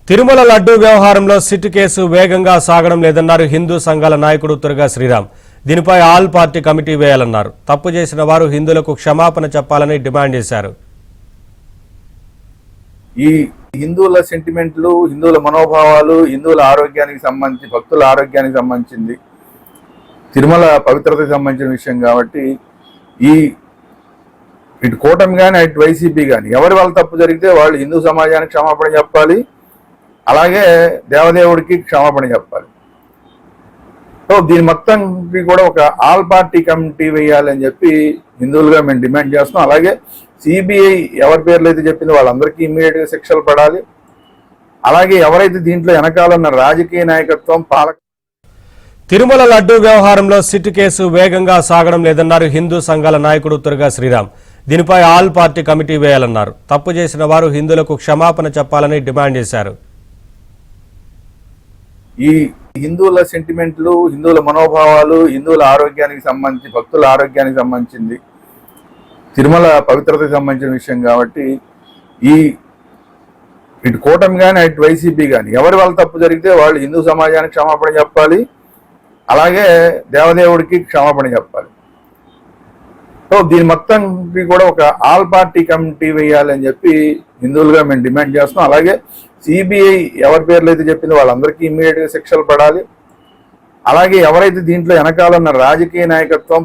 తిరుమల లడ్డూ వ్యవహారంలో SIT case వేగంగా సాగడం లేదన్నారు హిందూ సంఘాల నాయకుడు తురగా శ్రీరామ్. దీనిపై ఆల్ పార్టీ కమిటీ వేయాలన్నారు. తప్పు చేసిన వారు హిందువులకు క్షమాపణ చెప్పాలని డిమాండ్ చేశారు. ఈ హిందువుల సెంటిమెంట్లు, హిందువుల మనోభావాలు, హిందువుల ఆరోగ్యానికి సంబంధించి, భక్తుల ఆరోగ్యానికి సంబంధించింది, తిరుమల పవిత్రతకు సంబంధించిన విషయం కాబట్టి ఇటు కూటమి కానీ అటు వైసీపీ కానీ ఎవరి వాళ్ళ తప్పు జరిగితే వాళ్ళు హిందూ సమాజానికి క్షమాపణ చెప్పాలి, అలాగే దేవదేవుడికి క్షమాపణ చెప్పాలి. సో దీని మొత్తానికి కూడా ఒక ఆల్ పార్టీ కమిటీ వేయాలని చెప్పి హిందువులుగా మేము డిమాండ్ చేస్తున్నాం. అలాగే సిబిఐ ఎవరి పేర్లు అయితే చెప్పిందో వాళ్ళందరికీ ఇమ్మీడియట్గా శిక్షలు పడాలి. అలాగే ఎవరైతే దీంట్లో వెనకాల ఉన్న రాజకీయ నాయకత్వం తిరుమల లడ్డూ వ్యవహారంలో సిట్ కేసు వేగంగా సాగడం లేదన్నారు హిందూ సంఘాల నాయకుడు తురగా శ్రీరామ్. దీనిపై ఆల్ పార్టీ కమిటీ వేయాలన్నారు. తప్పు చేసిన వారు హిందువులకు క్షమాపణ చెప్పాలని డిమాండ్ చేశారు. ఈ హిందువుల సెంటిమెంట్లు, హిందువుల మనోభావాలు, హిందువుల ఆరోగ్యానికి సంబంధించి, భక్తుల ఆరోగ్యానికి సంబంధించింది, తిరుమల పవిత్రతకు సంబంధించిన విషయం కాబట్టి ఇటు కూటమి కానీ అటు వైసీపీ కానీ ఎవరి వాళ్ళ తప్పు జరిగితే వాళ్ళు హిందూ సమాజానికి క్షమాపణ చెప్పాలి, అలాగే దేవదేవుడికి క్షమాపణ చెప్పాలి. సో దీని మొత్తానికి కూడా ఒక ఆల్ పార్టీ కమిటీ వేయాలని చెప్పి హిందువులుగా మేము డిమాండ్ చేస్తున్నాం. అలాగే సిబిఐ ఎవరి పేర్లు అయితే చెప్పిందో వాళ్ళందరికీ ఇమ్మీడియట్గా శిక్షలు పడాలి. అలాగే ఎవరైతే దీంట్లో వెనకాల ఉన్న రాజకీయ నాయకత్వం